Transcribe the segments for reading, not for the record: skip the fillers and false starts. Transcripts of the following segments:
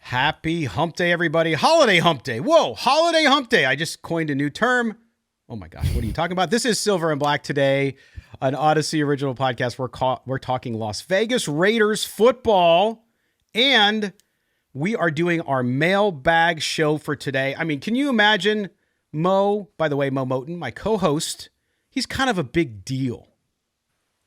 Happy hump day, everybody. Holiday hump day. Whoa, holiday hump day. I just coined a new term. Oh my gosh, what are you talking about? This is Silver and Black Today, an Odyssey original podcast. We're talking Las Vegas Raiders football, and we are doing our mailbag show for today. I mean, can you imagine Mo, by the way, Mo Moten, my co-host, he's kind of a big deal.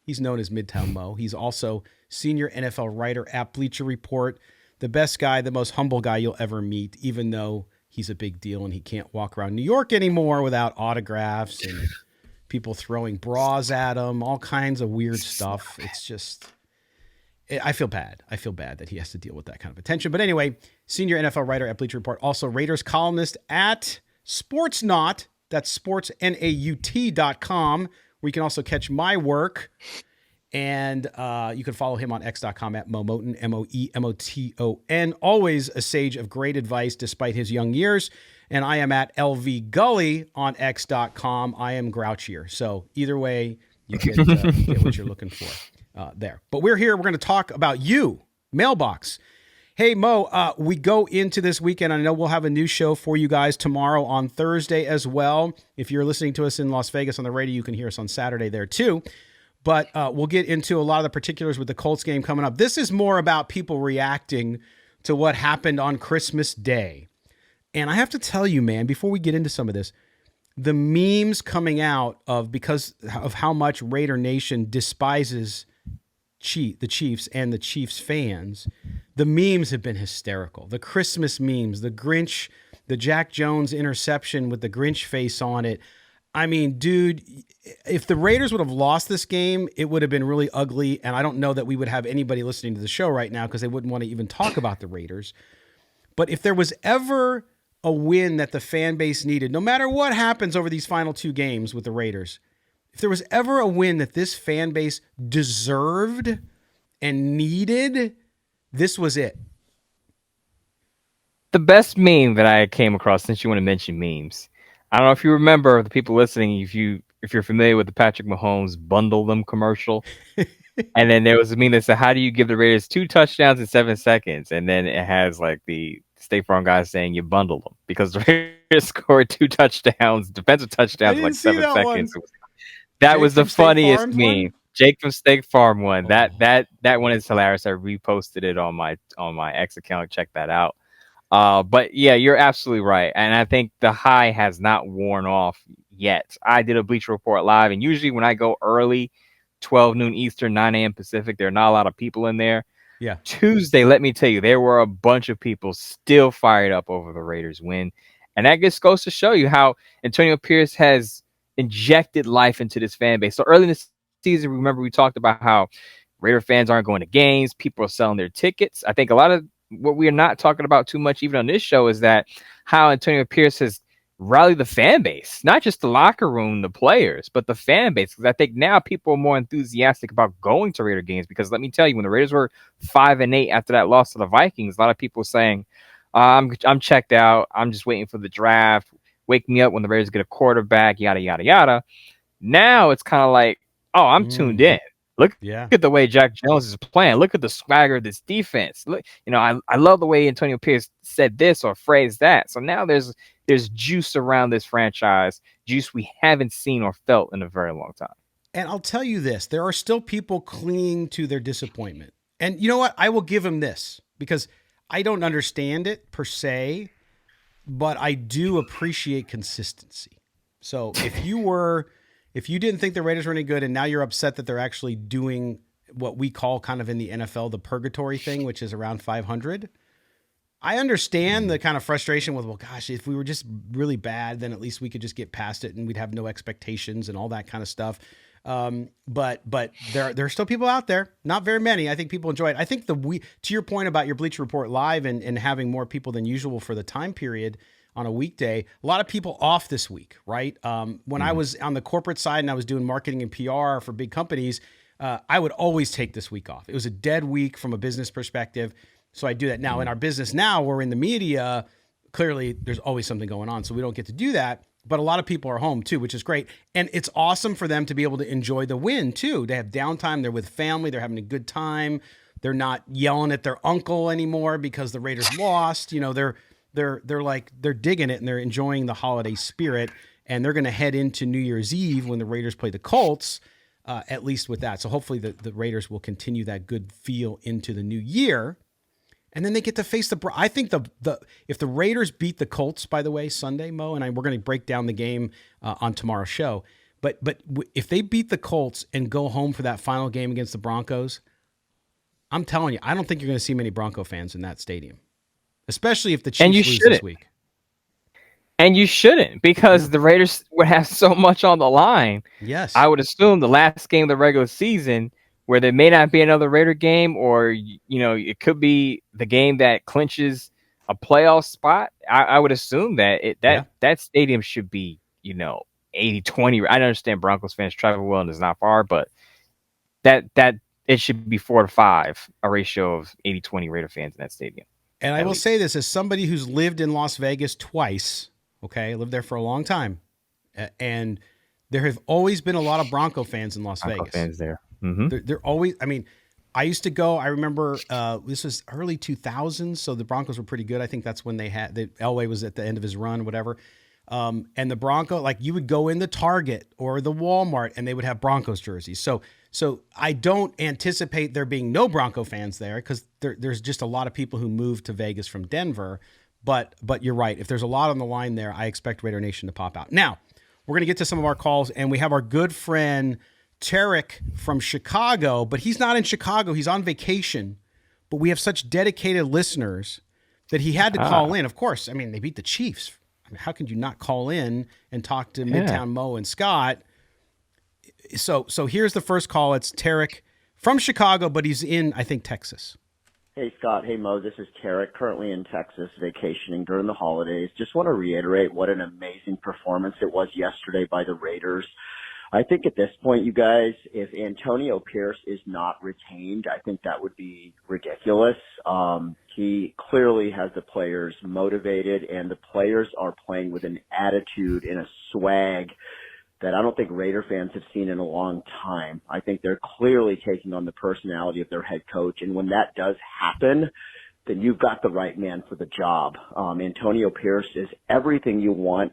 He's known as Midtown Mo. He's also senior NFL writer at Bleacher Report, the best guy, the most humble guy you'll ever meet, even though he's a big deal and he can't walk around New York anymore without autographs and people throwing bras at him, all kinds of weird stuff. It's just, I feel bad. I feel bad that he has to deal with that kind of attention. But anyway, senior NFL writer at Bleacher Report, also Raiders columnist at SportsNaut, that's sportsnaut.com, where you can also catch my work. And you can follow him on x.com at Momoton, Moemoton. Always a sage of great advice despite his young years. And I am at LV Gully on x.com. I am grouchier. So either way, you get what you're looking for there. But we're here. We're going to talk about you, Mailbox. Hey, Mo, we go into this weekend. I know we'll have a new show for you guys tomorrow on Thursday as well. If you're listening to us in Las Vegas on the radio, you can hear us on Saturday there too. But we'll get into a lot of the particulars with the Colts game coming up. This is more about people reacting to what happened on Christmas Day. And I have to tell you, man, before we get into some of this, the memes coming out because of how much Raider Nation despises the Chiefs and the Chiefs fans, the memes have been hysterical. The Christmas memes, the Grinch, the Jack Jones interception with the Grinch face on it. I mean, dude, if the Raiders would have lost this game, it would have been really ugly. And I don't know that we would have anybody listening to the show right now because they wouldn't want to even talk about the Raiders. But if there was ever a win that the fan base needed, no matter what happens over these final two games with the Raiders, if there was ever a win that this fan base deserved and needed, this was it. The best meme that I came across, since you want to mention memes, I don't know if you remember, the people listening, if you're familiar with the Patrick Mahomes bundle them commercial. And then there was a meme that said, how do you give the Raiders 2 touchdowns in 7 seconds? And then it has like the State Farm guy saying you bundle them because the Raiders scored 2 touchdowns, defensive touchdowns in like 7 seconds. That was the funniest meme. Jake from State Farm one. Oh. That one is hilarious. I reposted it on my X account. Check that out. But yeah, you're absolutely right. And I think the high has not worn off yet. I did a Bleacher Report live, and usually when I go early, 12 noon Eastern, 9 a.m. Pacific, there are not a lot of people in there. Yeah. Tuesday, let me tell you, there were a bunch of people still fired up over the Raiders win. And that just goes to show you how Antonio Pierce has injected life into this fan base. So early in the season, remember we talked about how Raider fans aren't going to games. People are selling their tickets. I think a lot of what we are not talking about too much, even on this show, is that how Antonio Pierce has rallied the fan base, not just the locker room, the players, but the fan base. Because I think now people are more enthusiastic about going to Raider games. Because let me tell you, when the Raiders were 5-8 after that loss to the Vikings, a lot of people were saying, "I'm checked out. I'm just waiting for the draft. Wake me up when the Raiders get a quarterback." Yada yada yada. Now it's kind of like, "Oh, I'm tuned in. Look at the way Jack Jones is playing. Look at the swagger of this defense. Look, I love the way Antonio Pierce said this or phrased that." So now there's juice around this franchise, juice we haven't seen or felt in a very long time. And I'll tell you this, there are still people clinging to their disappointment. And you know what? I will give him this because I don't understand it per se, but I do appreciate consistency. So if you didn't think the Raiders were any good and now you're upset that they're actually doing what we call kind of in the NFL, the purgatory thing, which is around 500, I understand the kind of frustration with, well, gosh, if we were just really bad, then at least we could just get past it and we'd have no expectations and all that kind of stuff. But there are still people out there, not very many. I think people enjoy it. I think to your point about your Bleacher Report live and having more people than usual for the time period on a weekday, a lot of people off this week, right? When I was on the corporate side and I was doing marketing and PR for big companies, I would always take this week off. It was a dead week from a business perspective. So I do that now. In our business now, we're in the media. Clearly, there's always something going on, so we don't get to do that. But a lot of people are home too, which is great. And it's awesome for them to be able to enjoy the win too. They have downtime. They're with family. They're having a good time. They're not yelling at their uncle anymore because the Raiders lost. You know, they're digging it and they're enjoying the holiday spirit. And they're going to head into New Year's Eve when the Raiders play the Colts, at least with that. So hopefully the Raiders will continue that good feel into the new year. And then they get to face I think if the Raiders beat the Colts, by the way, Sunday, Mo, and we're going to break down the game on tomorrow's show. But if they beat the Colts and go home for that final game against the Broncos, I'm telling you, I don't think you're going to see many Bronco fans in that stadium, especially if the Chiefs lose this week. And you shouldn't, because the Raiders would have so much on the line. Yes. I would assume the last game of the regular season, where there may not be another Raider game, or, it could be the game that clinches a playoff spot. I would assume that stadium should be, 80-20. I understand Broncos fans travel well and it's not far, but that it should be 4-5, a ratio of 80-20 Raider fans in that stadium. And I will say this as somebody who's lived in Las Vegas twice. Okay, I lived there for a long time, and there have always been a lot of Bronco fans in Las Vegas. Fans there. Mm-hmm. They're always. I mean, I used to go. I remember this was early 2000s, so the Broncos were pretty good. I think that's when Elway was at the end of his run, whatever. And the Bronco, like you would go in the Target or the Walmart, and they would have Broncos jerseys. So I don't anticipate there being no Bronco fans there because there's just a lot of people who moved to Vegas from Denver. But you're right. If there's a lot on the line there, I expect Raider Nation to pop out. Now, we're going to get to some of our calls, and we have our good friend Terk from Chicago, but he's not in Chicago. He's on vacation. But we have such dedicated listeners that he had to call in. Of course, I mean, they beat the Chiefs. I mean, how could you not call in and talk to Midtown Mo and Scott? So here's the first call. It's Terk from Chicago, but he's in, I think, Texas. Hey, Scott. Hey, Mo. This is Terk, currently in Texas, vacationing during the holidays. Just want to reiterate what an amazing performance it was yesterday by the Raiders. I think at this point, you guys, if Antonio Pierce is not retained, I think that would be ridiculous. He clearly has the players motivated, and the players are playing with an attitude and a swag that I don't think Raider fans have seen in a long time. I think they're clearly taking on the personality of their head coach. And when that does happen, then you've got the right man for the job. Antonio Pierce is everything you want,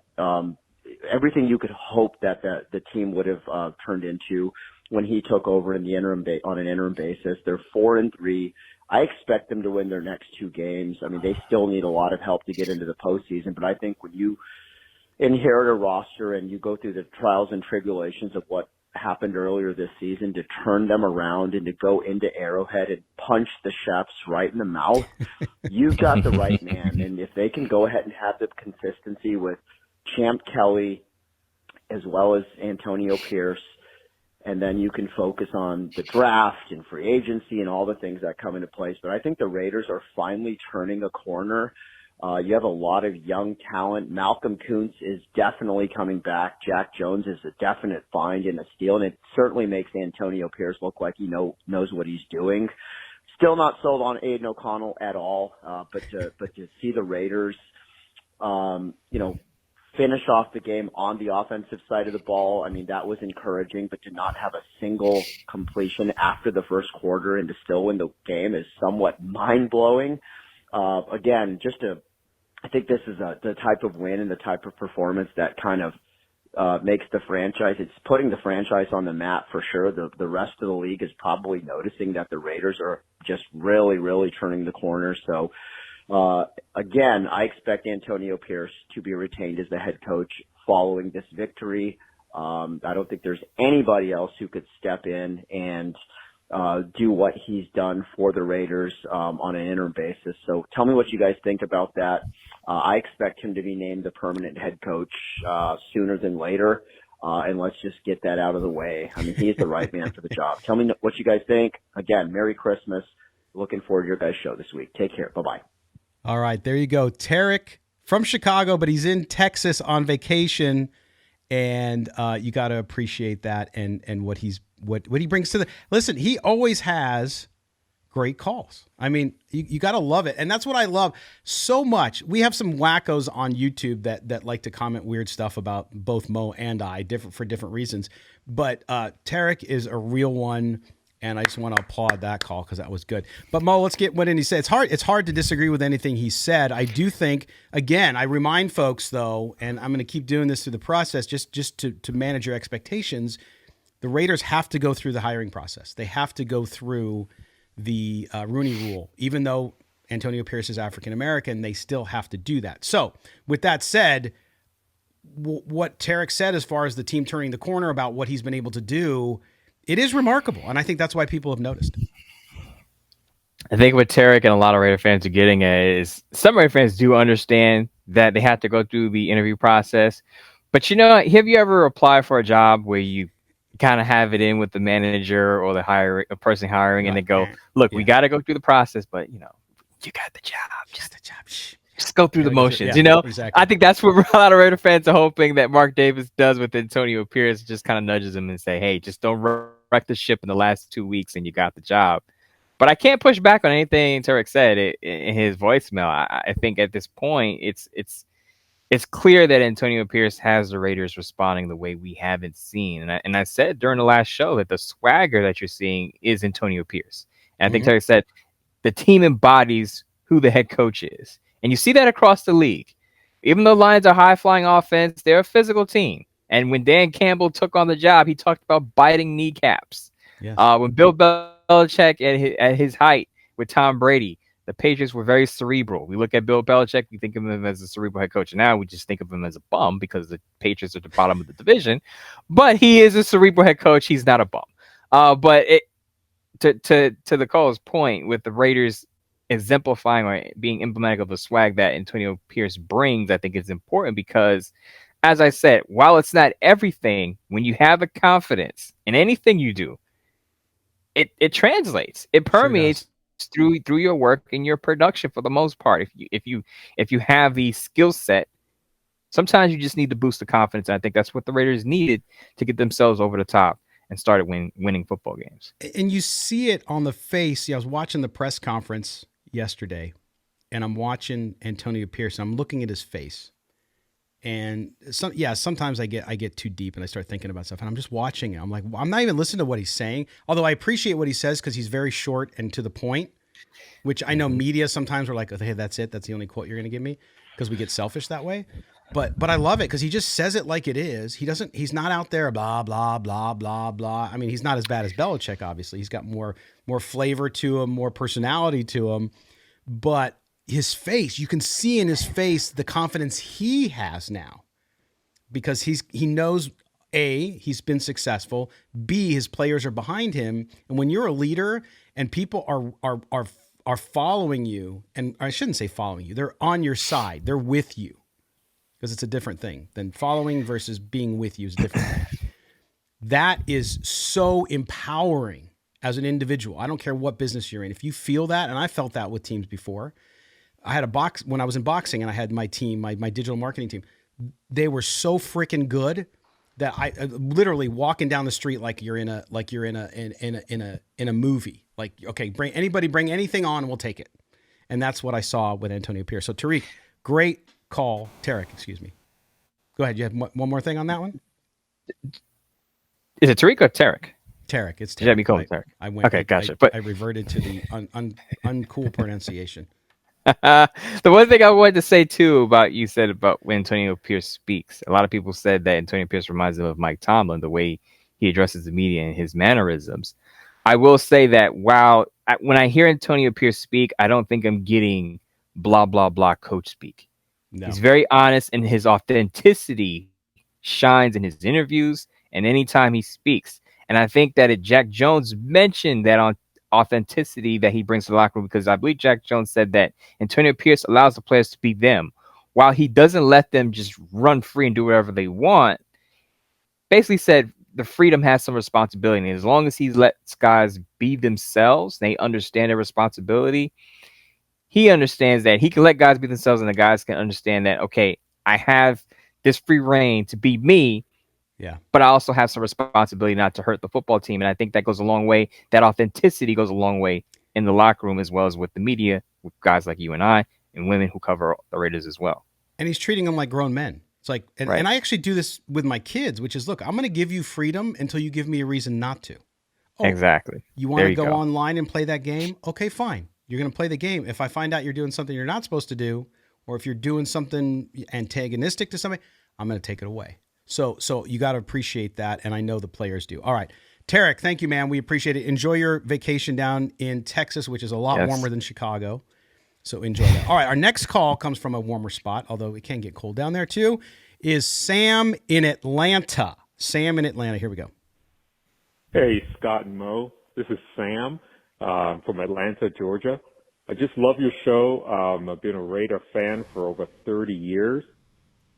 everything you could hope that the team would have turned into when he took over in the on an interim basis. They're 4-3. I expect them to win their next two games. I mean, they still need a lot of help to get into the postseason, but I think when you inherit a roster and you go through the trials and tribulations of what happened earlier this season, to turn them around and to go into Arrowhead and punch the chefs right in the mouth, you've got the right man. And if they can go ahead and have the consistency with Champ Kelly as well as Antonio Pierce, and then you can focus on the draft and free agency and all the things that come into place. But I think the Raiders are finally turning a corner. You have a lot of young talent. Malcolm Kuntz is definitely coming back. Jack Jones is a definite find and a steal, and it certainly makes Antonio Pierce look like he knows what he's doing. Still not sold on Aiden O'Connell at all, but to see the Raiders, finish off the game on the offensive side of the ball, I mean, that was encouraging, but to not have a single completion after the first quarter and to still win the game is somewhat mind-blowing. Again, I think this is the type of win and the type of performance that kind of makes the franchise. It's putting the franchise on the map for sure. The rest of the league is probably noticing that the Raiders are just really, really turning the corner. So, again, I expect Antonio Pierce to be retained as the head coach following this victory. I don't think there's anybody else who could step in and do what he's done for the Raiders on an interim basis. So tell me what you guys think about that. I expect him to be named the permanent head coach sooner than later, and let's just get that out of the way. I mean, he's the right man for the job. Tell me what you guys think. Again, Merry Christmas. Looking forward to your guys' show this week. Take care. Bye-bye. All right, there you go. Terk from Chicago, but he's in Texas on vacation, and you got to appreciate that and what he brings to the. Listen, he always has great calls. I mean, you got to love it, and that's what I love so much. We have some wackos on YouTube that like to comment weird stuff about both Mo and I, for different reasons. But Terk is a real one. And I just want to applaud that call because that was good. But Mo, let's get what he said. It's hard to disagree with anything he said. I do think, again, I remind folks though, and I'm going to keep doing this through the process, just to manage your expectations. The Raiders have to go through the hiring process. They have to go through the Rooney Rule, even though Antonio Pierce is African American. They still have to do that. So, with that said, what Terk said as far as the team turning the corner about what he's been able to do. It is remarkable, and I think that's why people have noticed. I think what Terk and a lot of Raider fans are getting at is some Raider fans do understand that they have to go through the interview process. But have you ever applied for a job where you kind of have it in with the manager or the person hiring, and they go, "Look, we got to go through the process, but you got the job. Just go through the motions." Exactly. I think that's what a lot of Raider fans are hoping that Mark Davis does with Antonio Pierce, just kind of nudges him and say, "Hey, just don't wreck the ship in the last 2 weeks, and you got the job." But I can't push back on anything Terk said in his voicemail. I think at this point, it's clear that Antonio Pierce has the Raiders responding the way we haven't seen. And I said during the last show that the swagger that you're seeing is Antonio Pierce. And I think Terk said the team embodies who the head coach is. And you see that across the league. Even though Lions are high-flying offense, they're a physical team. And when Dan Campbell took on the job, he talked about biting kneecaps. Yes. When Bill Belichick at his height with Tom Brady, the Patriots were very cerebral. We look at Bill Belichick, we think of him as a cerebral head coach. Now we just think of him as a bum because the Patriots are at the bottom of the division. But he is a cerebral head coach. He's not a bum. But to the call's point, with the Raiders exemplifying or being emblematic of the swag that Antonio Pierce brings, I think it's important because, as I said, while it's not everything, when you have a confidence in anything you do, it translates. It permeates through your work and your production for the most part. If you have the skill set, sometimes you just need to boost the confidence. And I think that's what the Raiders needed to get themselves over the top and started winning football games. And you see it on the face. I was watching the press conference yesterday, and I'm watching Antonio Pierce. I'm looking at his face, and sometimes I get too deep and I start thinking about stuff, and I'm just watching it. I'm like, I'm not even listening to what he's saying, although I appreciate what he says because he's very short and to the point, which I know media sometimes are like, hey, that's it. That's the only quote you're going to give me, because we get selfish that way. But I love it because he just says it like it is. He's not out there blah blah blah blah blah. I mean, he's not as bad as Belichick. Obviously, he's got more flavor to him, more personality to him. But his face, you can see in his face the confidence he has now, because he knows, A, he's been successful. B, his players are behind him. And when you're a leader and people are following you, and I shouldn't say following you, they're on your side, they're with you. Because it's a different thing than following versus being with you is a different thing. That is so empowering as an individual. I don't care what business you're in. If you feel that, and I felt that with teams before. I had when I was in boxing, and I had my team, my digital marketing team. They were so freaking good that I literally walking down the street like you're in a movie. Like, okay, bring anything on, and we'll take it. And that's what I saw with Antonio Pierce. So Tariq, great call. Terk, excuse me. Go ahead. You have one more thing on that one? Is it Tariq or Terk? Terk. It's Terk. You have me call it Terk. I went. Okay, gotcha. But I reverted to the uncool pronunciation. The one thing I wanted to say too about you said about when Antonio Pierce speaks. A lot of people said that Antonio Pierce reminds them of Mike Tomlin, the way he addresses the media and his mannerisms. I will say that when I hear Antonio Pierce speak, I don't think I'm getting blah blah blah coach speak. No. He's very honest, and his authenticity shines in his interviews and anytime he speaks. And I think that Jack Jones mentioned that on authenticity that he brings to the locker room, because I believe Jack Jones said that Antonio Pierce allows the players to be them, while he doesn't let them just run free and do whatever they want. Basically said the freedom has some responsibility, and as long as he lets guys be themselves, they understand their responsibility. He understands that he can let guys be themselves, and the guys can understand that, okay, I have this free reign to be me, but I also have some responsibility not to hurt the football team. And I think that goes a long way. That authenticity goes a long way in the locker room, as well as with the media, with guys like you and I, and women who cover the Raiders as well. And he's treating them like grown men. It's like, and I actually do this with my kids, which is, look, I'm going to give you freedom until you give me a reason not to. Oh, Exactly. you want There to you go go. online and play that game? Okay, fine. You're going to play the game. If I find out you're doing something you're not supposed to do, or if you're doing something antagonistic to somebody, I'm going to take it away. So you got to appreciate that, and I know the players do. All right, Terk, thank you, man. We appreciate it. Enjoy your vacation down in Texas, which is a lot Yes. warmer than Chicago. So enjoy that. All right, our next call comes from a warmer spot, although it can get cold down there too, is Sam in Atlanta. Sam in Atlanta. Here we go. Hey, Scott and Mo. This is Sam from Atlanta, Georgia. I just love your show. I've been a Raider fan for over 30 years.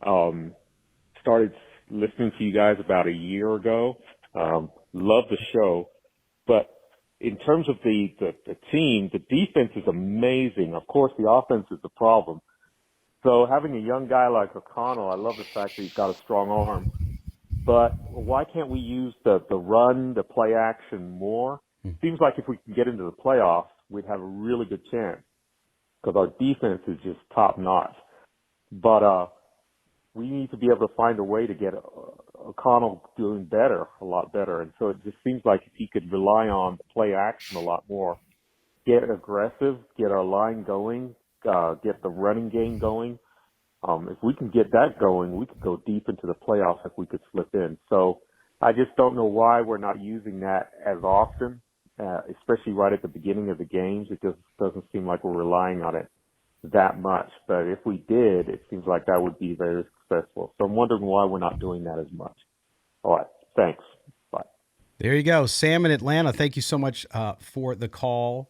Started listening to you guys about a year ago. Love the show. But in terms of the team, the defense is amazing. Of course, the offense is the problem. So having a young guy like OConnell, I love the fact that he's got a strong arm. But why can't we use the run, the play action more? Seems like if we can get into the playoffs, we'd have a really good chance because our defense is just top notch. But we need to be able to find a way to get O'Connell doing better, a lot better. And so it just seems like if he could rely on play action a lot more, get aggressive, get our line going, get the running game going. If we can get that going, we could go deep into the playoffs if we could slip in. So I just don't know why we're not using that as often, especially right at the beginning of the games. It just doesn't seem like we're relying on it that much. But if we did, it seems like that would be very successful. So I'm wondering why we're not doing that as much. All right. Thanks. Bye. There you go. Sam in Atlanta. Thank you so much for the call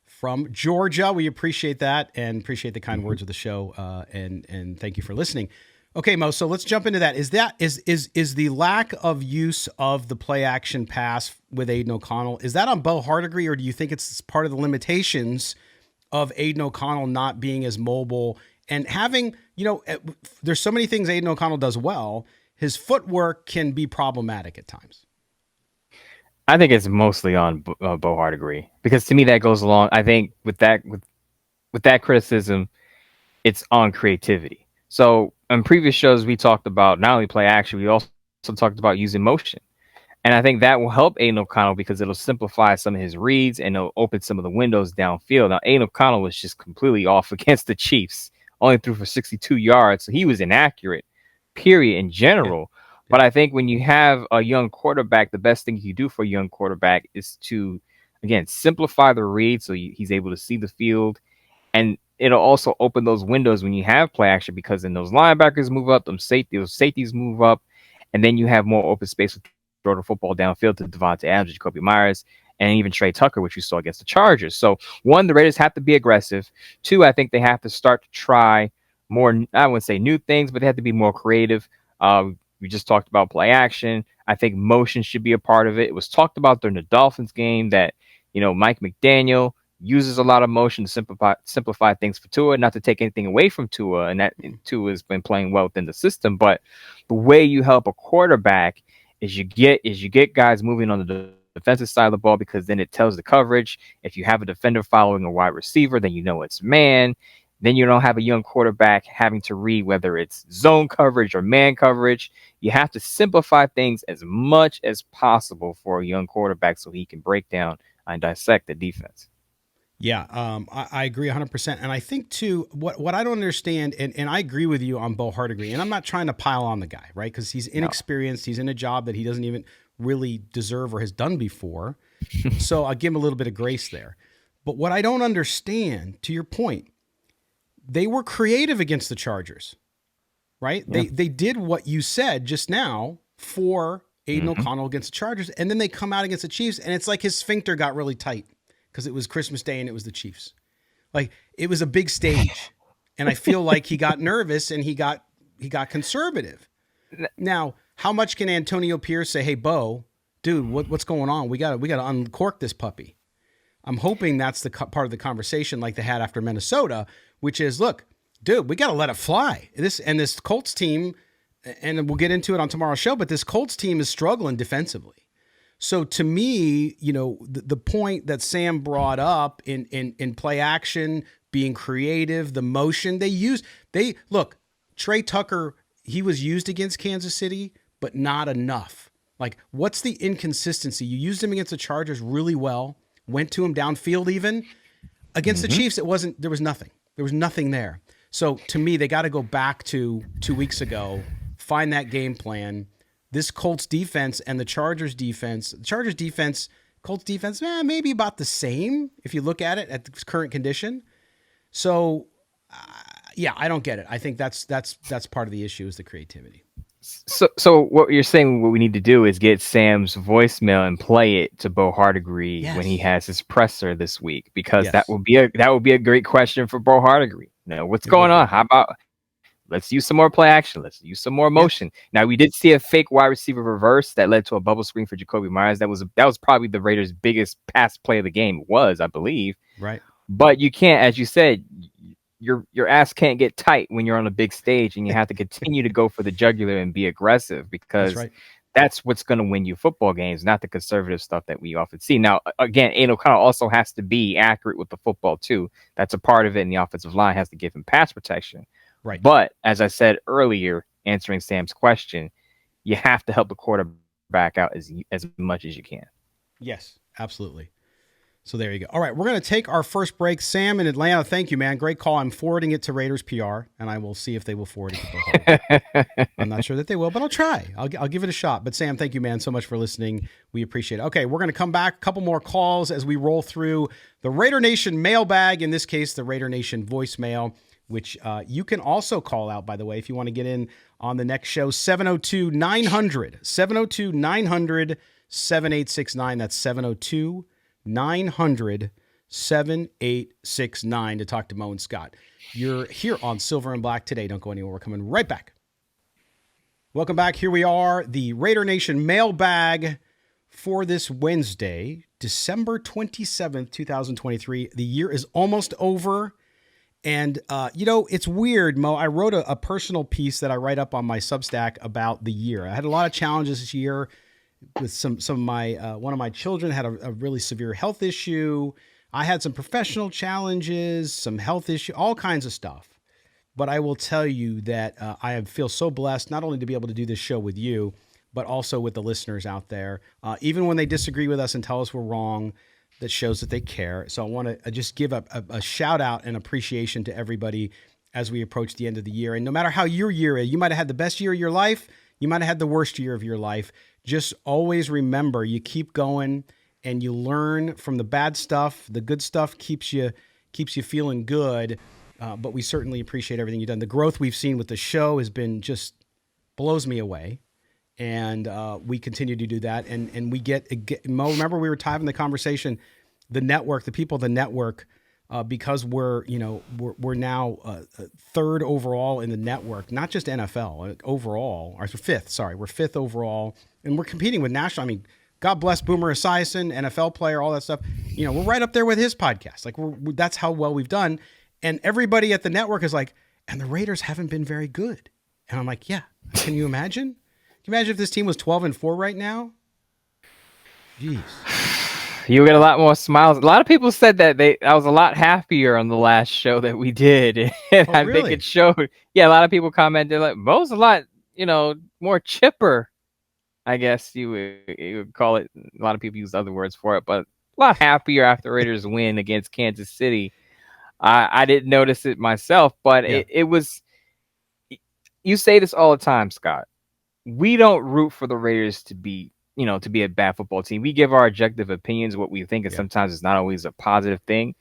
from Georgia. We appreciate that and appreciate the kind words of the show. And thank you for listening. Okay, Mo. So let's jump into that. Is the lack of use of the play action pass with Aiden O'Connell, is that on Bo Hardigree, or do you think it's part of the limitations of Aiden O'Connell not being as mobile and having, there's so many things Aiden O'Connell does well. His footwork can be problematic at times. I think it's mostly on Bo Hardigree because to me that goes along. I think with that criticism, it's on creativity. So in previous shows we talked about not only play action, we also talked about using motion, and I think that will help Aiden O'Connell because it'll simplify some of his reads and it'll open some of the windows downfield. Now Aiden O'Connell was just completely off against the Chiefs, only threw for 62 yards, so he was inaccurate. Period in general. Yeah. But I think when you have a young quarterback, the best thing you do for a young quarterback is to, again, simplify the read so he's able to see the field. And it'll also open those windows when you have play action because then those linebackers move up, those safeties move up, and then you have more open space to throw the football downfield to Devontae Adams, Jacoby Myers, and even Trey Tucker, which you saw against the Chargers. So, one, the Raiders have to be aggressive. Two, I think they have to start to try more, I wouldn't say new things, but they have to be more creative. We just talked about play action. I think motion should be a part of it. It was talked about during the Dolphins game that, Mike McDaniel uses a lot of motion to simplify things for Tua, not to take anything away from Tua, and that Tua has been playing well within the system. But the way you help a quarterback is you get guys moving on the defensive side of the ball because then it tells the coverage. If you have a defender following a wide receiver, then you know it's man. Then you don't have a young quarterback having to read whether it's zone coverage or man coverage. You have to simplify things as much as possible for a young quarterback so he can break down and dissect the defense. Yeah, I agree 100%. And I think, too, what I don't understand, and I agree with you on Bo Hardigree, and I'm not trying to pile on the guy, right? Because he's inexperienced. He's in a job that he doesn't even really deserve or has done before. So I'll give him a little bit of grace there. But what I don't understand, to your point, they were creative against the Chargers, right? Yeah. They did what you said just now for Aiden O'Connell against the Chargers, and then they come out against the Chiefs, and it's like his sphincter got really tight because it was Christmas Day and it was the Chiefs. Like, it was a big stage, and I feel like he got nervous and he got conservative. Now, how much can Antonio Pierce say, "Hey, Bo, dude, what's going on? We got to uncork this puppy"? I'm hoping that's the part of the conversation like they had after Minnesota, which is, look, dude, we got to let it fly. This Colts team, and we'll get into it on tomorrow's show, but this Colts team is struggling defensively. So to me, the point that Sam brought up in play action, being creative, the motion look, Trey Tucker, he was used against Kansas City, but not enough. Like, what's the inconsistency? You used him against the Chargers really well, went to him downfield even. Against the Chiefs, there was nothing. There was nothing there. So to me, they got to go back to 2 weeks ago, find that game plan. This Colts defense and the Chargers defense, Colts defense, maybe about the same if you look at it at the current condition. So, yeah, I don't get it. I think that's part of the issue is the creativity. So what you're saying, what we need to do is get Sam's voicemail and play it to Bo Hardigree when he has his presser this week, because that would be a great question for Bo Hardigree. What's going on? How about let's use some more play action? Let's use some more motion. Now, we did see a fake wide receiver reverse that led to a bubble screen for Jacoby Myers. That was probably the Raiders' biggest pass play of the game, I believe. Right. But you can't, as you said, your ass can't get tight when you're on a big stage, and you have to continue to go for the jugular and be aggressive, because that's what's going to win you football games, not the conservative stuff that we often see. Now, again, O'Connell also has to be accurate with the football too. That's a part of it, and the offensive line has to give him pass protection. Right. But as I said earlier, answering Sam's question, you have to help the quarterback out as much as you can. Yes, absolutely. So there you go. All right, we're going to take our first break. Sam in Atlanta, thank you, man. Great call. I'm forwarding it to Raiders PR, and I will see if they will forward it to the I'm not sure that they will, but I'll try. I'll give it a shot. But Sam, thank you, man, so much for listening. We appreciate it. Okay, we're going to come back. A couple more calls as we roll through the Raider Nation mailbag, in this case, the Raider Nation voicemail, which you can also call out, by the way, if you want to get in on the next show. 702-900. 702-900-7869. That's 702-900-7869 to talk to Mo and Scott. You're here on Silver and Black today. Don't go anywhere. We're coming right back. Welcome back. Here we are, the Raider Nation mailbag for this Wednesday, December 27th, 2023. The year is almost over. And, it's weird, Mo. I wrote a personal piece that I write up on my Substack about the year. I had a lot of challenges this year with some of my, one of my children had a really severe health issue. I had some professional challenges, some health issue, all kinds of stuff. But I will tell you that I feel so blessed not only to be able to do this show with you, but also with the listeners out there. Even when they disagree with us and tell us we're wrong, that shows that they care. So I want to just give a shout out and appreciation to everybody as we approach the end of the year. And no matter how your year is, you might have had the best year of your life. You might have had the worst year of your life. Just always remember, you keep going and you learn from the bad stuff. The good stuff keeps you feeling good. But we certainly appreciate everything you've done. The growth we've seen with the show has been just blows me away. And we continue to do that. And we get Mo, remember we were having the conversation, the network, the people of the network, because we're now third overall in the network, not just NFL, overall, or fifth, sorry, we're fifth overall. And we're competing with national. I mean, God bless Boomer Esiason, NFL player, all that stuff. We're right up there with his podcast. Like that's how well we've done. And everybody at the network is like, and the Raiders haven't been very good. And I'm like, yeah, can you imagine? Can you imagine if this team was 12-4 right now? Jeez. You get a lot more smiles. A lot of people said that I was a lot happier on the last show that we did. And I think it showed. Yeah, a lot of people commented like, Mo's a lot, more chipper, I guess you would call it. A lot of people use other words for it, but a lot happier after Raiders win against Kansas City. I didn't notice it myself, but it was. You say this all the time, Scott. We don't root for the Raiders to be a bad football team. We give our objective opinions, what we think, and sometimes it's not always a positive thing.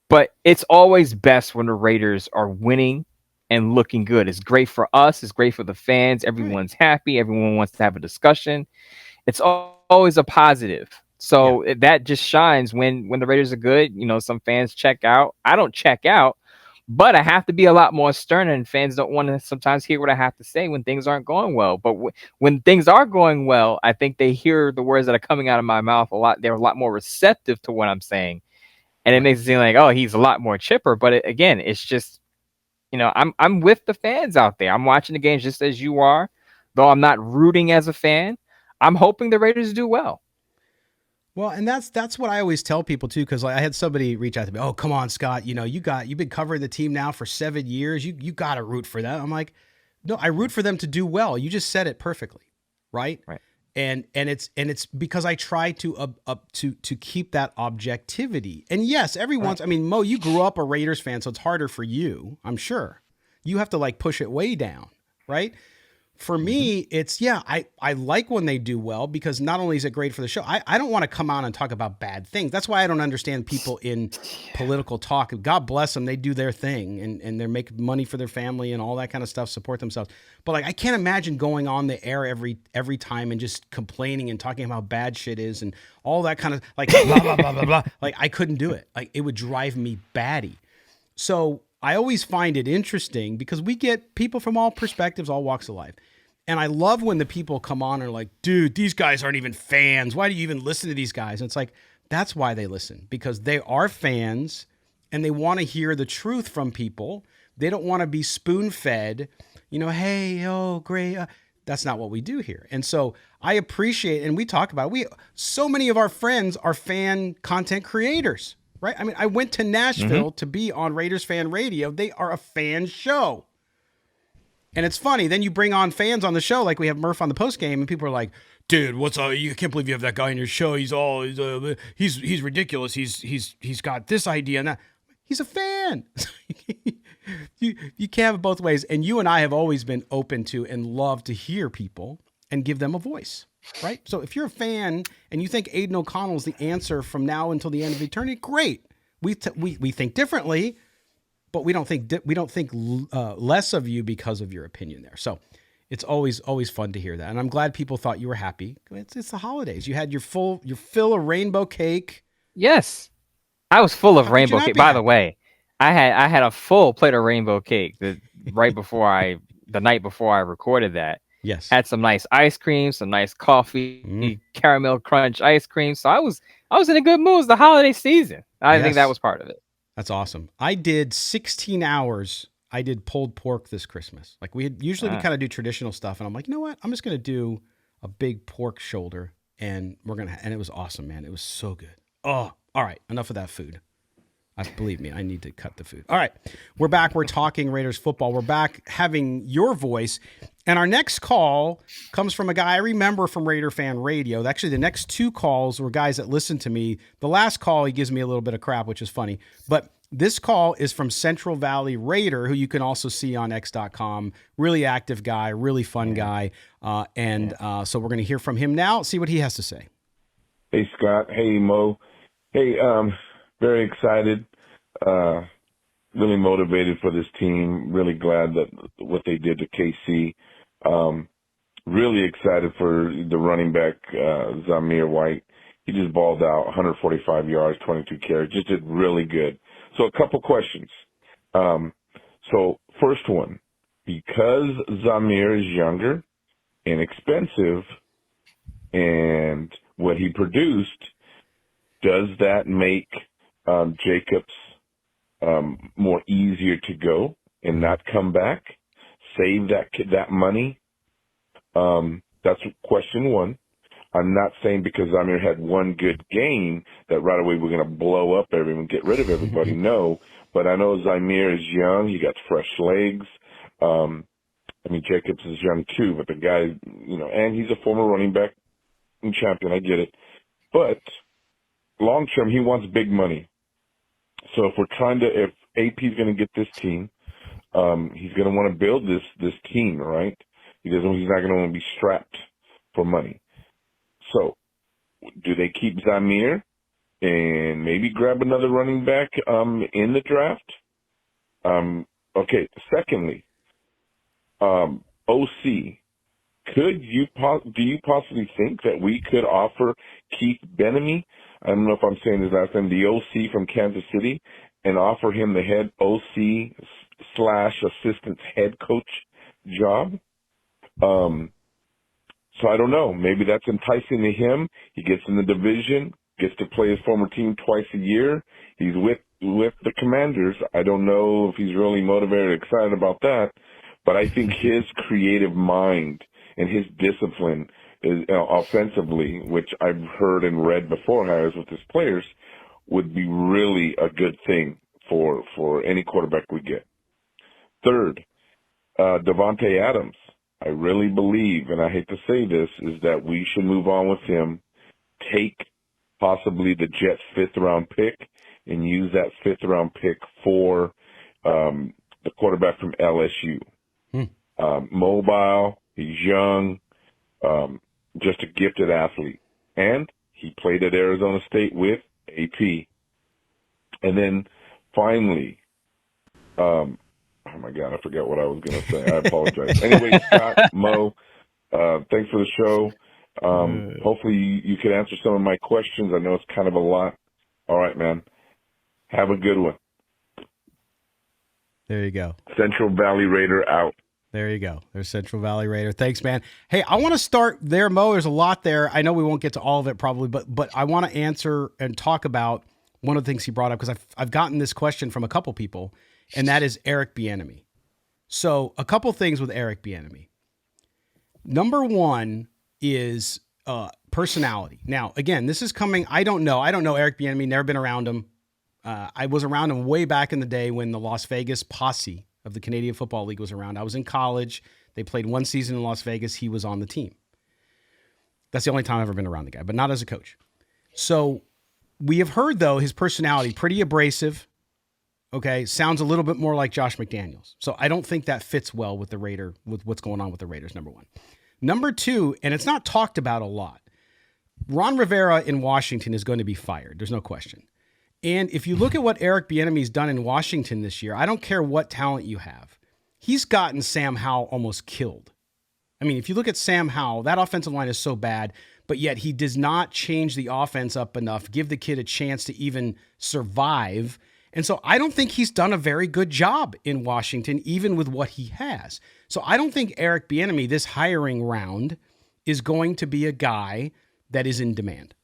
But it's always best when the Raiders are winning and looking good. It's great for us. It's great for the fans. Everyone's happy. Everyone wants to have a discussion. It's always a positive. So that just shines when the Raiders are good. Some fans check out. I don't check out. But I have to be a lot more stern, and fans don't want to sometimes hear what I have to say when things aren't going well. But when things are going well, I think they hear the words that are coming out of my mouth a lot. They're a lot more receptive to what I'm saying. And it makes it seem like, oh, he's a lot more chipper. But again, it's just, I'm with the fans out there. I'm watching the games just as you are, though I'm not rooting as a fan. I'm hoping the Raiders do well. Well, and that's what I always tell people too, because I had somebody reach out to me. Oh, come on, Scott. You've been covering the team now for 7 years. You got to root for them. I'm like, no, I root for them to do well. You just said it perfectly, right? Right. And it's because I try to to keep that objectivity. And yes, every once, I mean, Mo, you grew up a Raiders fan, so it's harder for you, I'm sure. You have to like push it way down, right? For me, it's I like when they do well, because not only is it great for the show, I don't want to come on and talk about bad things. That's why I don't understand people in political talk. God bless them, they do their thing and they're making money for their family and all that kind of stuff, support themselves. But like, I can't imagine going on the air every time and just complaining and talking about how bad shit is and all that kind of like blah blah blah blah blah. Like, I couldn't do it. Like, it would drive me batty. So I always find it interesting because we get people from all perspectives, all walks of life. And I love when the people come on and are like, dude, these guys aren't even fans. Why do you even listen to these guys? And it's like, that's why they listen, because they are fans and they want to hear the truth from people. They don't want to be spoon-fed, hey, oh, great. That's not what we do here. And so I appreciate, and we talk about it. So many of our friends are fan content creators, right? I mean, I went to Nashville to be on Raiders Fan Radio. They are a fan show. And it's funny, then you bring on fans on the show, like we have Murph on the post game, and people are like, dude, what's up? You can't believe you have that guy on your show. He's ridiculous. He's got this idea and that. He's a fan. You can't have it both ways. And you and I have always been open to and love to hear people and give them a voice, right? So if you're a fan and you think Aiden O'Connell is the answer from now until the end of eternity, great. We think differently, but we don't think less of you because of your opinion there. So it's always fun to hear that. And I'm glad people thought you were happy. It's the holidays. You had your fill of rainbow cake. Yes. I was full of How could you rainbow not cake. be By happy? the way, I had a full plate of rainbow cake the night before I recorded that. Yes. Had some nice ice cream, some nice coffee, caramel crunch ice cream. So I was in a good mood. It was the holiday season. I think that was part of it. That's awesome. I did 16 hours. I did pulled pork this Christmas. Like we kind of do traditional stuff. And I'm like, you know what? I'm just going to do a big pork shoulder and and it was awesome, man. It was so good. Oh, all right. Enough of that food. Believe me, I need to cut the food. All right. We're back. We're talking Raiders football. We're back having your voice. And our next call comes from a guy I remember from Raider Fan Radio. Actually, the next two calls were guys that listened to me. The last call, he gives me a little bit of crap, which is funny. But this call is from Central Valley Raider, who you can also see on X.com. Really active guy, really fun guy. So we're going to hear from him now, see what he has to say. Hey, Scott. Hey, Mo. Hey, very excited. Really motivated for this team. Really glad that what they did to KC. Really excited for the running back, Zamir White. He just balled out 145 yards, 22 carries. Just did really good. So a couple questions. So first one, because Zamir is younger and expensive and what he produced, does that make Jacobs more easier to go and not come back, save that money? That's question one. I'm not saying because Zamir had one good game that right away we're going to blow up everyone, get rid of everybody. No, but I know Zamir is young. He got fresh legs. Jacobs is young too, but the guy, and he's a former running back and champion. I get it. But long term, he wants big money. So if AP is going to get this team, he's going to want to build this team, right? He's not going to want to be strapped for money. So do they keep Zamir and maybe grab another running back in the draft? Okay. Secondly, OC. Do you possibly think that we could offer Keith Bieniemy, I don't know if I'm saying his last name, the OC from Kansas City, and offer him the head OC / assistant head coach job? So I don't know. Maybe that's enticing to him. He gets in the division, gets to play his former team twice a year. He's with the Commanders. I don't know if he's really motivated or excited about that, but I think his creative mind and his discipline is offensively, which I've heard and read before has with his players, would be really a good thing for any quarterback we get. Third, Devontae Adams. I really believe, and I hate to say this, is that we should move on with him, take possibly the Jets' 5th-round pick, and use that 5th-round pick for the quarterback from LSU. Mobile, he's young, just a gifted athlete. And he played at Arizona State with AP. And then finally, oh my God, I forgot what I was going to say. I apologize. Anyway, Scott, Mo, thanks for the show. Hopefully you can answer some of my questions. I know it's kind of a lot. All right, man. Have a good one. There you go. Central Valley Raider out. There you go. There's Central Valley Raider. Thanks, man. Hey, I want to start there, Mo. There's a lot there. I know we won't get to all of it probably, but I want to answer and talk about one of the things he brought up, because I've gotten this question from a couple people, and that is Eric Bieniemy. So a couple things with Eric Bieniemy. Number one is personality. Now, again, this is coming. I don't know Eric Bieniemy. Never been around him. I was around him way back in the day when the Las Vegas posse of the Canadian Football League was around. I was in college. They played one season in Las Vegas. He was on the team. That's the only time I've ever been around the guy, but not as a coach. So we have heard, though, his personality, pretty abrasive. Okay. Sounds a little bit more like Josh McDaniels. So I don't think that fits well with with what's going on with the Raiders, number one. Number two, and it's not talked about a lot, Ron Rivera in Washington is going to be fired. There's no question. And if you look at what Eric Bieniemy's done in Washington this year, I don't care what talent you have. He's gotten Sam Howell almost killed. I mean, if you look at Sam Howell, that offensive line is so bad, but yet he does not change the offense up enough, give the kid a chance to even survive. And so I don't think he's done a very good job in Washington, even with what he has. So I don't think Eric Bieniemy, this hiring round, is going to be a guy that is in demand.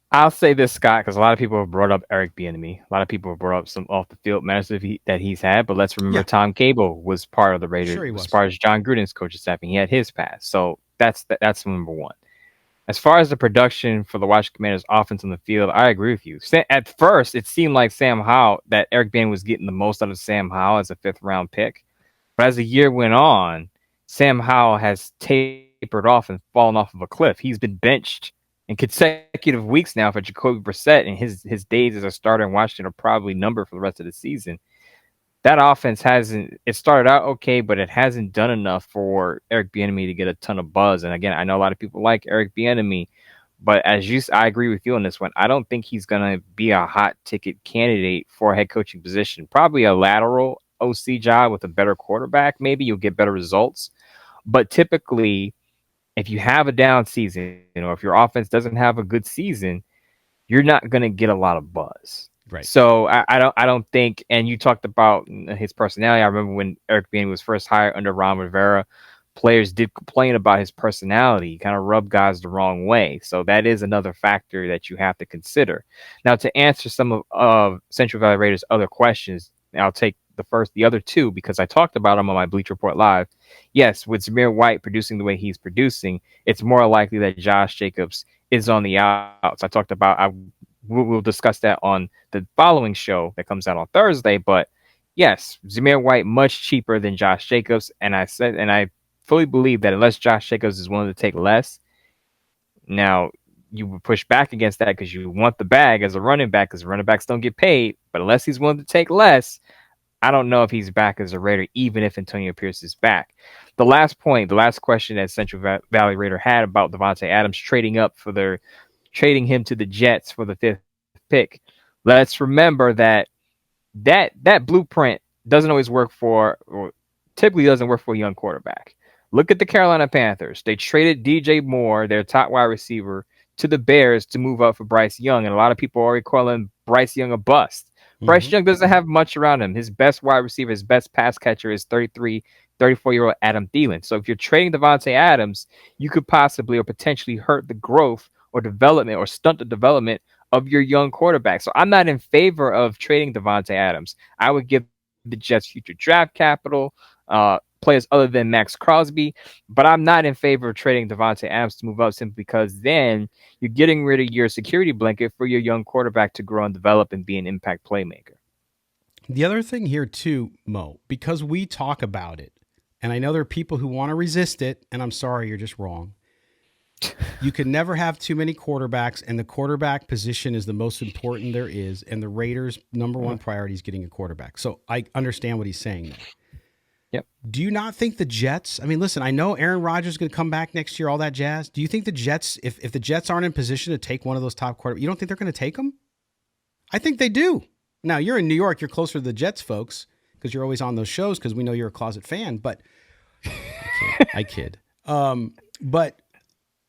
I'll say this, Scott, because a lot of people have brought up Eric Bieniemy. A lot of people have brought up some off-the-field matters that he's had, but let's remember Tom Cable was part of the Raiders as far as John Gruden's coaching staff, and he had his pass. So that's number one. As far as the production for the Washington Commanders offense on the field, I agree with you. At first, it seemed like that Eric Bieniemy was getting the most out of Sam Howell as a 5th-round pick. But as the year went on, Sam Howell has tapered off and fallen off of a cliff. He's been benched in consecutive weeks now for Jacoby Brissett, and his days as a starter in Washington are probably numbered for the rest of the season. That offense it started out okay, but it hasn't done enough for Eric Bieniemy to get a ton of buzz. And again, I know a lot of people like Eric Bieniemy, but I agree with you on this one. I don't think he's going to be a hot ticket candidate for a head coaching position. Probably a lateral OC job with a better quarterback. Maybe you'll get better results. But typically, if you have a down season, if your offense doesn't have a good season, you're not going to get a lot of buzz. Right. So I don't think, and you talked about his personality. I remember when Eric Bieniemy was first hired under Ron Rivera, players did complain about his personality. He kind of rubbed guys the wrong way. So that is another factor that you have to consider. Now, to answer some of Central Valley Raiders' other questions, I'll take the other two, because I talked about them on my Bleach Report Live. Yes, with Zamir White producing the way he's producing, it's more likely that Josh Jacobs is on the outs. I talked about, we'll discuss that on the following show that comes out on Thursday. But yes, Zamir White much cheaper than Josh Jacobs, and I fully believe that unless Josh Jacobs is willing to take less, now you would push back against that because you want the bag as a running back, because running backs don't get paid. But unless he's willing to take less, I don't know if he's back as a Raider, even if Antonio Pierce is back. The last question that Central Valley Raider had about Davante Adams trading him to the Jets for the 5th pick. Let's remember that blueprint doesn't always work or typically doesn't work for a young quarterback. Look at the Carolina Panthers. They traded DJ Moore, their top wide receiver, to the Bears to move up for Bryce Young. And a lot of people are already calling Bryce Young a bust. Bryce Young doesn't have much around him. His best wide receiver, his best pass catcher is 34-year-old Adam Thielen. So if you're trading Davante Adams, you could possibly or potentially hurt the growth or development or stunt the development of your young quarterback. So I'm not in favor of trading Davante Adams. I would give the Jets future draft capital, players other than Max Crosby, but I'm not in favor of trading Davante Adams to move up, simply because then you're getting rid of your security blanket for your young quarterback to grow and develop and be an impact playmaker. The other thing here too, Mo, because we talk about it and I know there are people who want to resist it, and I'm sorry, you're just wrong. You can never have too many quarterbacks, and the quarterback position is the most important there is, and the Raiders' number one priority is getting a quarterback. So I understand what he's saying there. Yep. Do you not think the Jets, I mean, listen, I know Aaron Rodgers is going to come back next year, all that jazz. Do you think the Jets, if the Jets aren't in position to take one of those top quarterbacks, you don't think they're going to take them? I think they do. Now, you're in New York, you're closer to the Jets folks because you're always on those shows because we know you're a closet fan, but I kid. But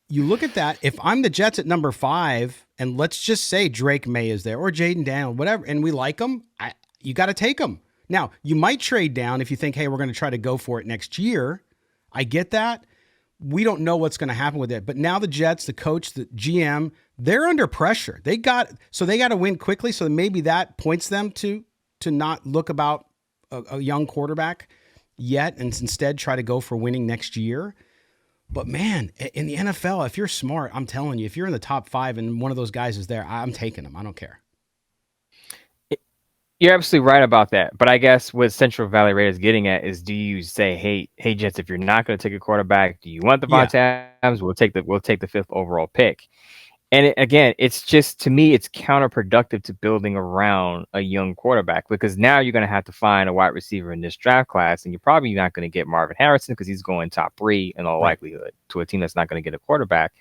you look at that, if I'm the Jets at number 5, and let's just say Drake May is there or Jaden Daniel, whatever, and we like them, you got to take them. Now, you might trade down if you think, hey, we're going to try to go for it next year. I get that. We don't know what's going to happen with it. But now the Jets, the coach, the GM, they're under pressure. They got to win quickly. So maybe that points them to not look about a young quarterback yet and instead try to go for winning next year. But man, in the NFL, if you're smart, I'm telling you, if you're in the top 5 and one of those guys is there, I'm taking them. I don't care. You're absolutely right about that. But I guess what Central Valley Raiders getting at is, do you say, hey Jets, if you're not going to take a quarterback, do you want Devontae Adams? We'll take the 5th overall pick. And it's just, to me, it's counterproductive to building around a young quarterback, because now you're going to have to find a wide receiver in this draft class, and you're probably not going to get Marvin Harrison because he's going top 3 in all likelihood to a team that's not going to get a quarterback.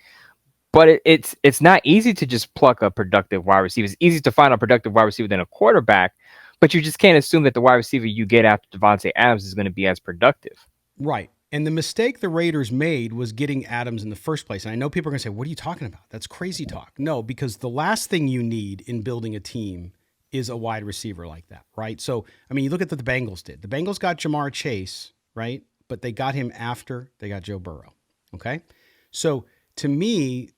But it's not easy to just pluck a productive wide receiver. It's easy to find a productive wide receiver than a quarterback, but you just can't assume that the wide receiver you get after Devontae Adams is going to be as productive. Right. And the mistake the Raiders made was getting Adams in the first place. And I know people are going to say, what are you talking about? That's crazy talk. No, because the last thing you need in building a team is a wide receiver like that, right? So, I mean, you look at what the Bengals did. The Bengals got Jamar Chase, right? But they got him after they got Joe Burrow, okay? So, to me,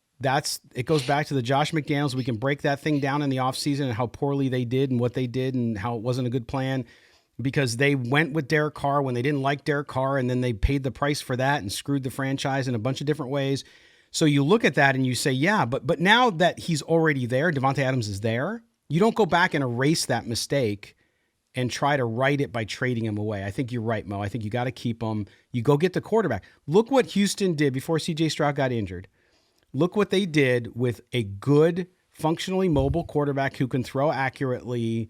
it goes back to the Josh McDaniels. We can break that thing down in the offseason and how poorly they did and what they did and how it wasn't a good plan, because they went with Derek Carr when they didn't like Derek Carr, and then they paid the price for that and screwed the franchise in a bunch of different ways. So you look at that and you say, yeah, but now that he's already there, Devontae Adams is there, you don't go back and erase that mistake and try to right it by trading him away. I think you're right, Mo. I think you got to keep him. You go get the quarterback. Look what Houston did before C.J. Stroud got injured. Look what they did with a good, functionally mobile quarterback who can throw accurately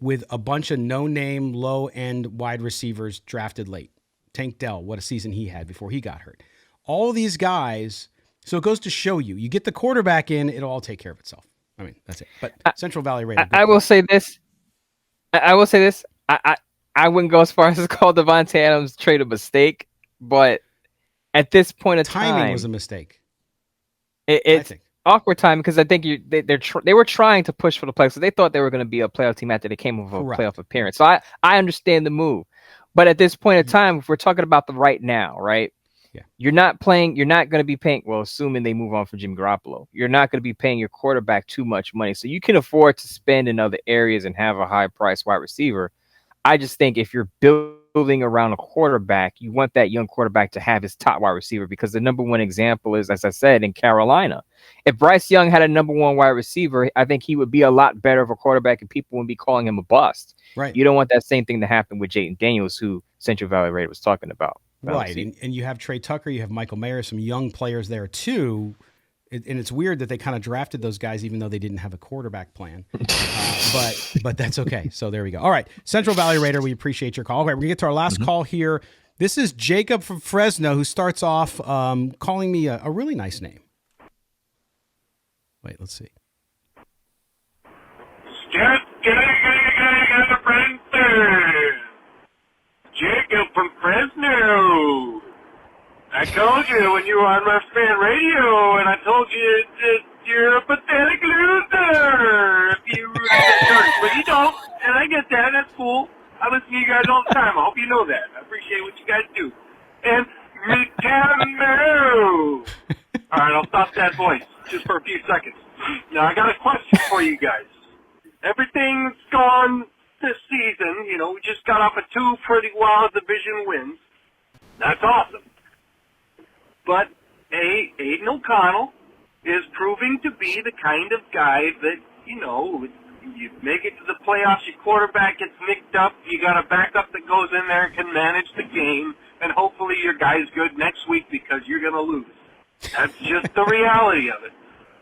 with a bunch of no-name, low-end wide receivers drafted late. Tank Dell, what a season he had before he got hurt. All these guys, so it goes to show you, you get the quarterback in, it'll all take care of itself. I mean, that's it. But Central Valley Raider. I will say this. I wouldn't go as far as to call Devontae Adams trade a mistake, but at this point of time, timing was a mistake. It's awkward time because I think they were trying to push for the playoffs. So they thought they were going to be a playoff team after they came with a playoff appearance. So I understand the move, but at this point in time, if we're talking about the right now, right? Yeah. You're not going to be paying. Well, assuming they move on from Jimmy Garoppolo, you're not going to be paying your quarterback too much money, so you can afford to spend in other areas and have a high-priced wide receiver. I just think if you're building around a quarterback, you want that young quarterback to have his top wide receiver, because the number one example is, as I said, in Carolina. If Bryce Young had a number one wide receiver, I think he would be a lot better of a quarterback and people wouldn't be calling him a bust. Right. You don't want that same thing to happen with Jaden Daniels, who Central Valley Raider was talking about. Right. And you have Trey Tucker, you have Michael Mayer, some young players there too. And it's weird that they kind of drafted those guys even though they didn't have a quarterback plan. But that's okay. So there we go. All right. Central Valley Raider, we appreciate your call. All right, we're going to get to our last call here. This is Jacob from Fresno, who starts off calling me a really nice name. Wait, let's see. Jacob from Fresno. I told you when you were on Rough Fan Radio, and I told you that you're a pathetic loser if you root for Terk. But you don't, and I get that. That's cool. I listen to you guys all the time. I hope you know that. I appreciate what you guys do. And Mikamo. All right, I'll stop that voice just for a few seconds. Now, I got a question for you guys. Everything's gone this season. You know, we just got off of 2 pretty wild division wins. That's awesome. But Aiden O'Connell is proving to be the kind of guy that, you know, you make it to the playoffs, your quarterback gets nicked up, you got a backup that goes in there and can manage the game, and hopefully your guy's good next week because you're going to lose. That's just the reality of it.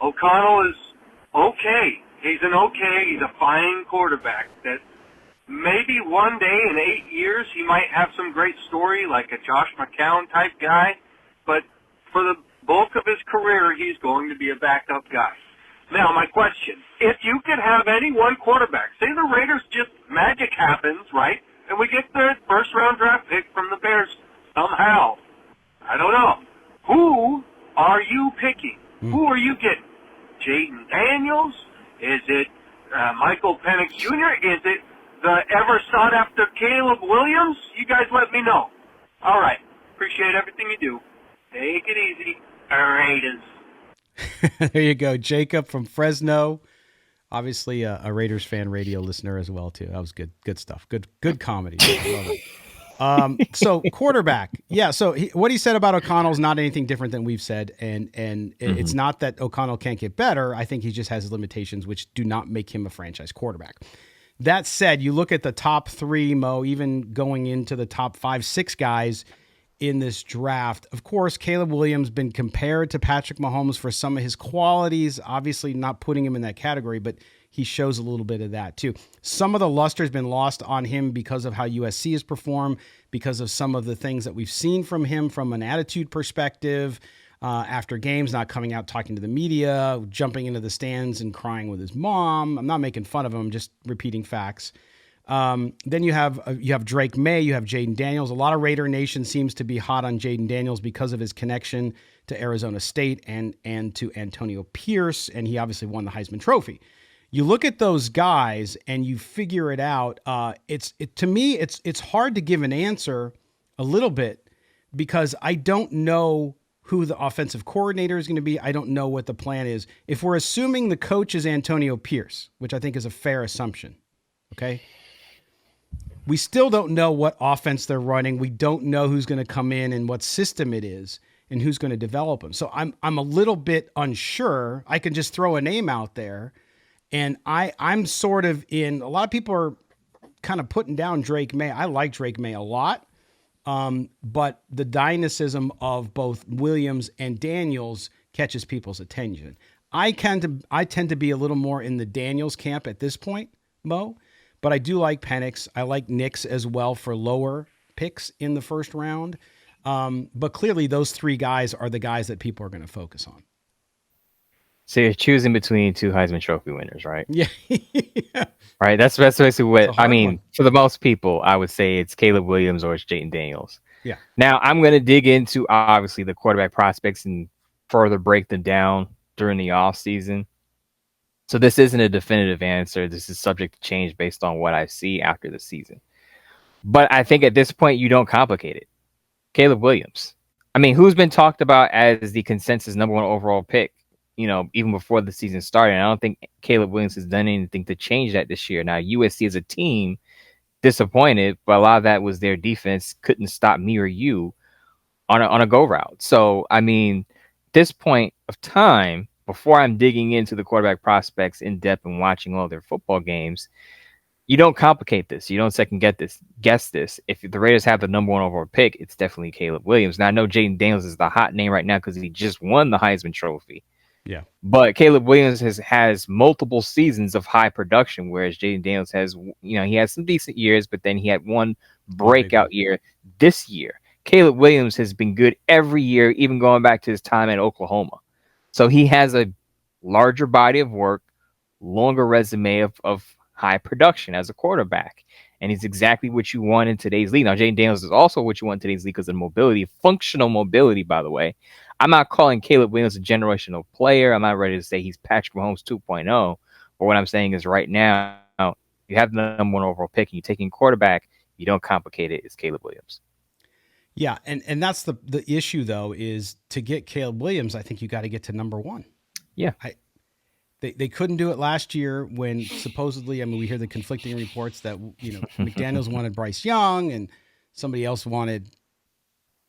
O'Connell is okay. He's a fine quarterback that maybe one day in 8 years he might have some great story like a Josh McCown type guy, but for the bulk of his career, he's going to be a backup guy. Now, my question, if you could have any one quarterback, say the Raiders just magic happens, right, and we get the first-round draft pick from the Bears somehow, I don't know, who are you picking? Who are you getting? Jaden Daniels? Is it Michael Penix Jr.? Is it the ever-sought-after Caleb Williams? You guys let me know. All right. Appreciate everything you do. Take it easy. Raiders. There you go. Jacob from Fresno. Obviously a Raiders fan radio listener as well, too. That was good. Good stuff. Good comedy. I love it. So quarterback. Yeah. So what he said about O'Connell is not anything different than we've said. And it's not that O'Connell can't get better. I think he just has limitations, which do not make him a franchise quarterback. That said, you look at the top three, Mo, even going into the top 5, 6 guys in this draft. Of course, Caleb Williams been compared to Patrick Mahomes for some of his qualities, obviously not putting him in that category, but he shows a little bit of that too. Some of the luster has been lost on him because of how USC has performed, because of some of the things that we've seen from him from an attitude perspective, after games, not coming out talking to the media, jumping into the stands and crying with his mom. I'm not making fun of him, I'm just repeating facts. Then you have Drake May, you have Jaden Daniels. A lot of Raider Nation seems to be hot on Jaden Daniels because of his connection to Arizona State and to Antonio Pierce, and he obviously won the Heisman Trophy. You look at those guys and you figure it out. To me, it's hard to give an answer a little bit because I don't know who the offensive coordinator is going to be. I don't know what the plan is. If we're assuming the coach is Antonio Pierce, which I think is a fair assumption, okay? We still don't know what offense they're running. We don't know who's going to come in and what system it is and who's going to develop them. So I'm a little bit unsure. I can just throw a name out there, and I'm sort of in. A lot of people are kind of putting down Drake May. I like Drake May a lot, but the dynamism of both Williams and Daniels catches people's attention. I tend to be a little more in the Daniels camp at this point, Mo. But I do like Penix. I like Nix as well for lower picks in the first round. But clearly those 3 guys are the guys that people are going to focus on. So you're choosing between 2 Heisman Trophy winners, right? Yeah. Right. That's basically what I mean. One. For the most people, I would say it's Caleb Williams or it's Jaden Daniels. Yeah. Now I'm going to dig into obviously the quarterback prospects and further break them down during the off season. So this isn't a definitive answer. This is subject to change based on what I see after the season. But I think at this point, you don't complicate it. Caleb Williams. I mean, who's been talked about as the consensus number 1 overall pick, even before the season started. And I don't think Caleb Williams has done anything to change that this year. Now, USC as a team, disappointed, but a lot of that was their defense couldn't stop me or you on a go route. So, I mean, this point of time, before I'm digging into the quarterback prospects in depth and watching all their football games, you don't complicate this. You don't guess this. If the Raiders have the number 1 overall pick, it's definitely Caleb Williams. Now, I know Jaden Daniels is the hot name right now because he just won the Heisman Trophy. Yeah. But Caleb Williams has multiple seasons of high production, whereas Jaden Daniels has, he has some decent years, but then he had one breakout year this year. Caleb Williams has been good every year, even going back to his time at Oklahoma. So he has a larger body of work, longer resume of high production as a quarterback. And he's exactly what you want in today's league. Now, Jaden Daniels is also what you want in today's league because of mobility, functional mobility, by the way. I'm not calling Caleb Williams a generational player. I'm not ready to say he's Patrick Mahomes 2.0. But what I'm saying is right now, you have the number 1 overall pick and you're taking quarterback, you don't complicate it. It's Caleb Williams. Yeah, and that's the issue, though, is to get Caleb Williams, I think you got to get to number 1. Yeah. They couldn't do it last year when supposedly, we hear the conflicting reports that, McDaniels wanted Bryce Young and somebody else wanted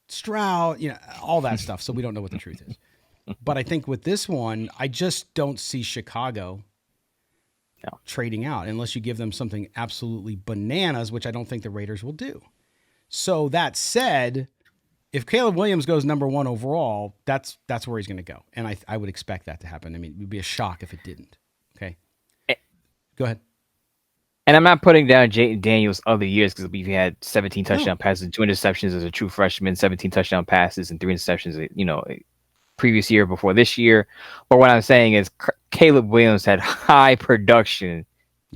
Stroud, all that stuff. So we don't know what the truth is. But I think with this one, I just don't see Chicago trading out unless you give them something absolutely bananas, which I don't think the Raiders will do. So that said, if Caleb Williams goes number 1 overall, that's where he's going to go. And I would expect that to happen. I mean, it would be a shock if it didn't. Okay. Go ahead. And I'm not putting down Jayden Daniels other years because we've had 17 touchdown passes and 2 interceptions as a true freshman, 17 touchdown passes and 3 interceptions, previous year before this year. But what I'm saying is Caleb Williams had high production,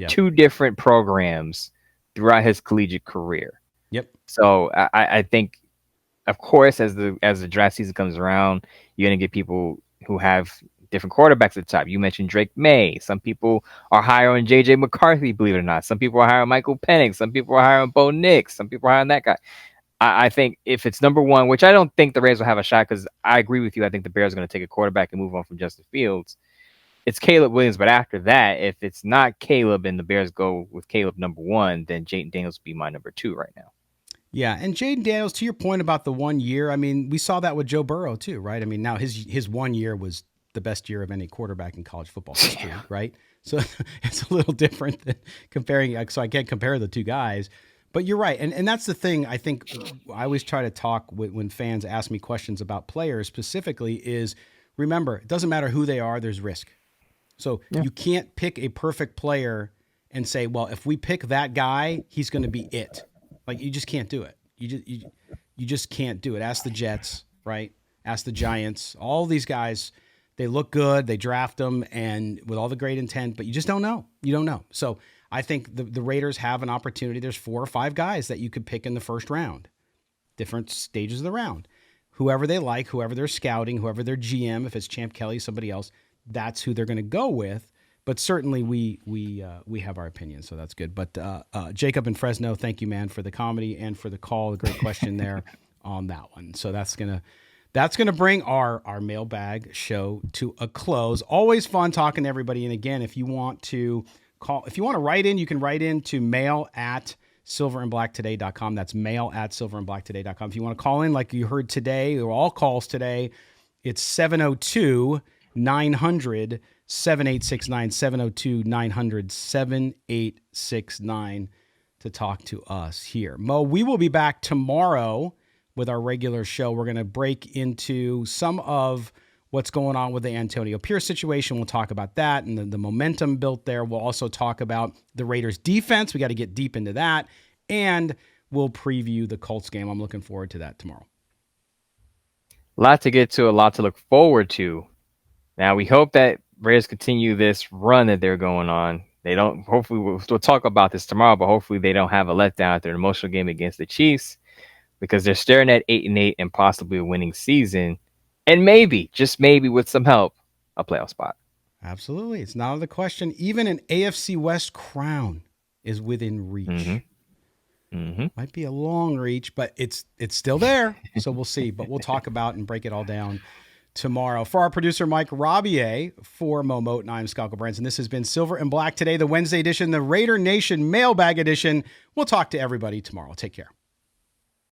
2 different programs throughout his collegiate career. Yep. So I think, of course, as the draft season comes around, you're going to get people who have different quarterbacks at the top. You mentioned Drake May. Some people are higher on J.J. McCarthy, believe it or not. Some people are higher on Michael Penix. Some people are higher on Bo Nix. Some people are higher on that guy. I think if it's number 1, which I don't think the Raiders will have a shot because I agree with you. I think the Bears are going to take a quarterback and move on from Justin Fields. It's Caleb Williams. But after that, if it's not Caleb and the Bears go with Caleb number 1, then Jayden Daniels will be my number 2 right now. Yeah, and Jayden Daniels, to your point about the 1 year, I mean, we saw that with Joe Burrow too, right? I mean, now his 1 year was the best year of any quarterback in college football history, right? So it's a little different than comparing. So I can't compare the 2 guys, but you're right. And that's the thing. I think I always try to talk when fans ask me questions about players specifically is remember, it doesn't matter who they are, there's risk. So you can't pick a perfect player and say, well, if we pick that guy, he's going to be it. Like you just can't do it. You just can't do it. Ask the Jets, right? Ask the Giants. All these guys, they look good. They draft them and with all the great intent, but you just don't know. You don't know. So I think the Raiders have an opportunity. There's 4 or 5 guys that you could pick in the first round, different stages of the round. Whoever they like, whoever they're scouting, whoever their GM, if it's Champ Kelly, somebody else, that's who they're going to go with. But certainly we have our opinion, so that's good. But Jacob in Fresno, thank you, man, for the comedy and for the call. A great question there on that one. So that's gonna bring our mailbag show to a close. Always fun talking to everybody. And again, if you want to write in, you can write in to mail@silverandblacktoday.com. That's mail@silverandblacktoday.com. If you want to call in, like you heard today, or all calls today, it's 702-900. 7869 702-900 7869 to talk to us here. Mo, we will be back tomorrow with our regular show. We're going to break into some of what's going on with the Antonio Pierce situation. We'll talk about that and the momentum built there. We'll also talk about the Raiders defense. We got to get deep into that. And we'll preview the Colts game. I'm looking forward to that tomorrow. A lot to get to, a lot to look forward to. Now, we hope that Raiders continue this run that they're going on. They don't. Hopefully, we'll talk about this tomorrow, but hopefully they don't have a letdown at their emotional game against the Chiefs because they're staring at 8-8 and possibly a winning season, and maybe, just maybe, with some help, a playoff spot. Absolutely, it's not out of the question. Even an AFC West crown is within reach. Might be a long reach, but it's still there. So we'll see. But we'll talk about and break it all down tomorrow. For our producer, Mike Robier, for Mo Moten, I'm Scott Branson. This has been Silver and Black Today, the Wednesday edition, the Raider Nation Mailbag edition. We'll talk to everybody tomorrow. Take care.